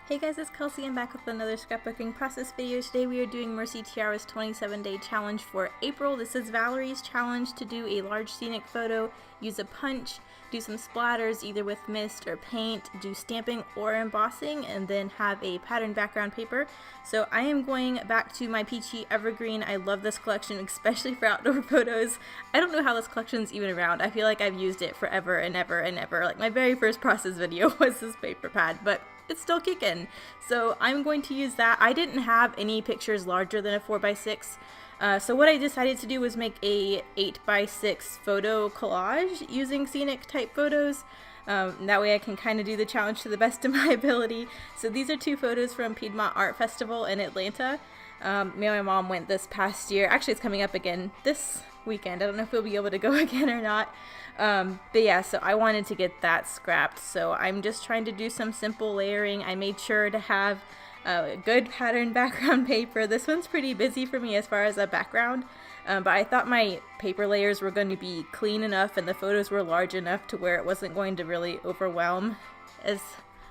Hey guys, it's Kelsey. I'm back with another scrapbooking process video. Today we are doing Mercy Tiara's 27-day challenge for April. This is Valerie's challenge to do a large scenic photo, use a punch, do some splatters either with mist or paint, do stamping or embossing, and then have a pattern background paper. So I am going back to my Peachy Evergreen. I love this collection, especially for outdoor photos. I don't know how this collection is even around. I feel like I've used it forever and ever and ever. Like my very first process video was this paper pad, but it's still kicking. So I'm going to use that. I didn't have any pictures larger than a 4x6. So what I decided to do was make a 8x6 photo collage using scenic type photos. That way I can kind of do the challenge to the best of my ability. So these are two photos from Piedmont Art Festival in Atlanta. Me and my mom went this past year. Actually, it's coming up again this weekend. I don't know if we'll be able to go again or not. But yeah, so I wanted to get that scrapped. So I'm just trying to do some simple layering. I made sure to have a good pattern background paper. This one's pretty busy for me as far as a background. But I thought my paper layers were going to be clean enough and the photos were large enough to where it wasn't going to really overwhelm as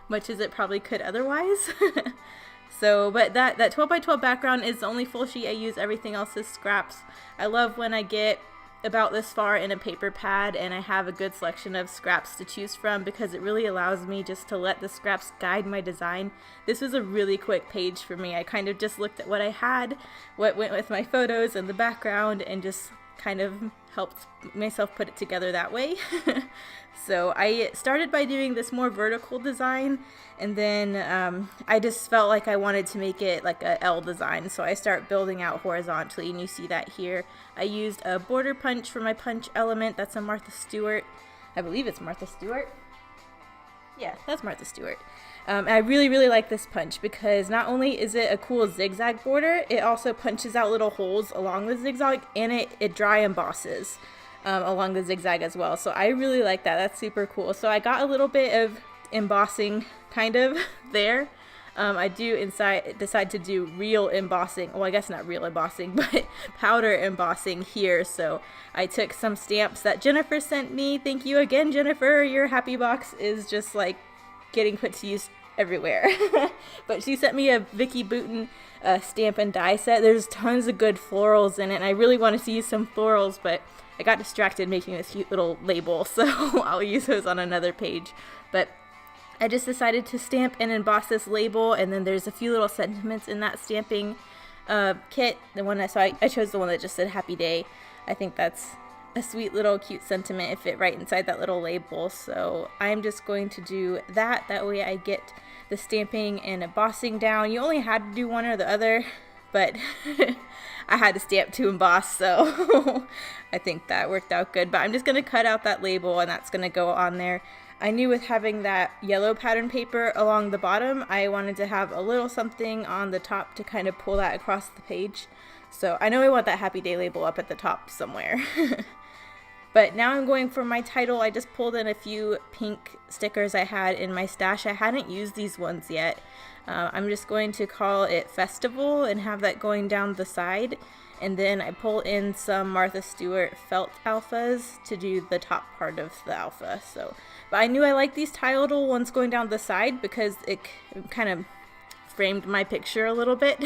much as it probably could otherwise. So, but that 12 by 12 background is the only full sheet I use. Everything else is scraps. I love when I get about this far in a paper pad and I have a good selection of scraps to choose from, because it really allows me just to let the scraps guide my design. This was a really quick page for me. I kind of just looked at what I had, what went with my photos and the background, and just kind of helped myself put it together that way. So I started by doing this more vertical design, and then I just felt like I wanted to make it like a L design, so I start building out horizontally, and you see that here. I used a border punch for my punch element. That's a Martha Stewart. I believe it's Martha Stewart. Yeah, that's Martha Stewart. I really like this punch because not only is it a cool zigzag border, it also punches out little holes along the zigzag, and it dry embosses along the zigzag as well. So I really like that. That's super cool. So I got a little bit of embossing kind of there. I decide to do real embossing. Well, I guess not real embossing, but powder embossing here. So I took some stamps that Jennifer sent me. Thank you again, Jennifer. Your happy box is just like getting put to use everywhere. But she sent me a Vicki Boutin stamp and die set. There's tons of good florals in it, and I really wanted to use some florals, but I got distracted making this cute little label, so I'll use those on another page. But I just decided to stamp and emboss this label, and then there's a few little sentiments in that stamping kit. I chose the one that just said Happy Day. I think that's a sweet little cute sentiment. It fit right inside that little label, so I'm just going to do that. That way I get the stamping and embossing down. You only had to do one or the other, but I had to stamp to emboss, so I think that worked out good. But I'm just going to cut out that label, and that's going to go on there. I knew with having that yellow pattern paper along the bottom, I wanted to have a little something on the top to kind of pull that across the page. So I know I want that Happy Day label up at the top somewhere. But now I'm going for my title. I just pulled in a few pink stickers I had in my stash. I hadn't used these ones yet. I'm just going to call it Festival and have that going down the side. And then I pull in some Martha Stewart felt alphas to do the top part of the alpha. But I knew I liked these title ones going down the side because it kind of framed my picture a little bit.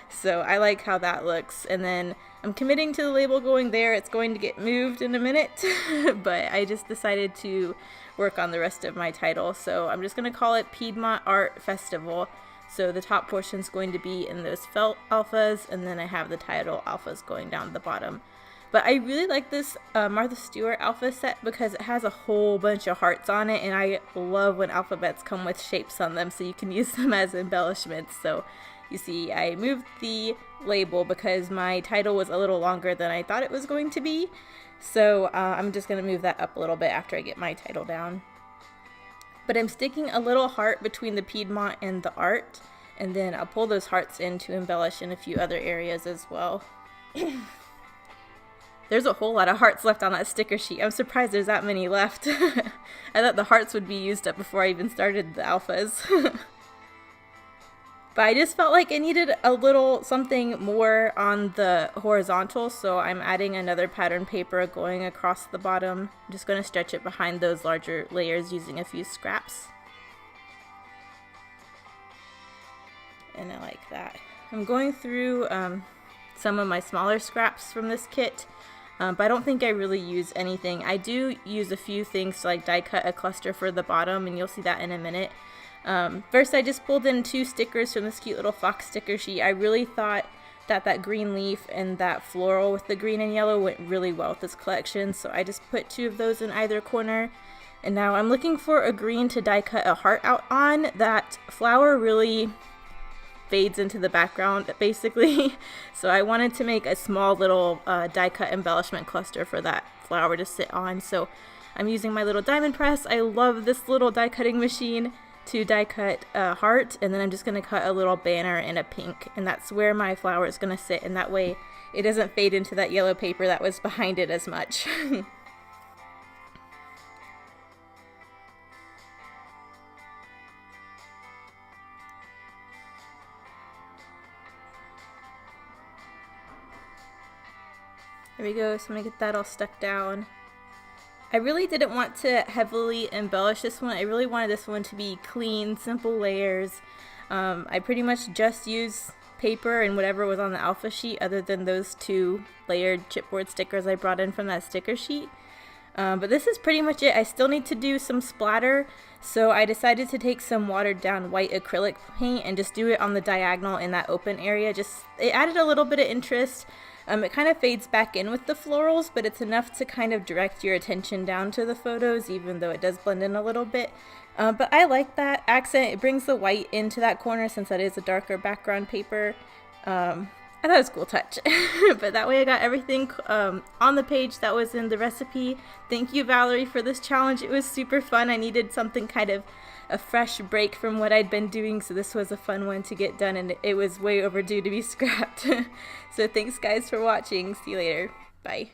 So I like how that looks. And then I'm committing to the label going there. It's going to get moved in a minute, but I just decided to work on the rest of my title. So I'm just going to call it Piedmont Art Festival. So the top portion is going to be in those felt alphas, and then I have the title alphas going down the bottom. But I really like this Martha Stewart alpha set because it has a whole bunch of hearts on it, and I love when alphabets come with shapes on them so you can use them as embellishments. So you see, I moved the label because my title was a little longer than I thought it was going to be. So I'm just going to move that up a little bit after I get my title down. But I'm sticking a little heart between the Piedmont and the art, and then I'll pull those hearts in to embellish in a few other areas as well. There's a whole lot of hearts left on that sticker sheet. I'm surprised there's that many left. I thought the hearts would be used up before I even started the alphas. But I just felt like I needed a little something more on the horizontal, so I'm adding another pattern paper going across the bottom. I'm just going to stretch it behind those larger layers using a few scraps. and I like that. I'm going through some of my smaller scraps from this kit, but I don't think I really use anything. I do use a few things to like die cut a cluster for the bottom, and you'll see that in a minute. First, I just pulled in 2 stickers from this cute little fox sticker sheet. I really thought that green leaf and that floral with the green and yellow went really well with this collection, so I just put 2 of those in either corner. And now I'm looking for a green to die cut a heart out on. That flower really fades into the background basically, so I wanted to make a small little die cut embellishment cluster for that flower to sit on. So I'm using my little diamond press. I love this little die cutting machine to die cut a heart, and then I'm just going to cut a little banner in a pink, and that's where my flower is going to sit, and that way it doesn't fade into that yellow paper that was behind it as much. There we go, so I'm going to get that all stuck down. I really didn't want to heavily embellish this one. I really wanted this one to be clean, simple layers. I pretty much just use paper and whatever was on the alpha sheet other than those 2 layered chipboard stickers I brought in from that sticker sheet. But this is pretty much it. I still need to do some splatter, so I decided to take some watered down white acrylic paint and just do it on the diagonal in that open area. It added a little bit of interest. It kind of fades back in with the florals, but it's enough to kind of direct your attention down to the photos, even though it does blend in a little bit. But I like that accent. It brings the white into that corner since that is a darker background paper. I thought it was a cool touch. But that way I got everything on the page that was in the recipe. Thank you, Valerie, for this challenge. It was super fun. I needed something kind of a fresh break from what I'd been doing, so this was a fun one to get done, and it was way overdue to be scrapped. So thanks guys for watching. See you later. Bye.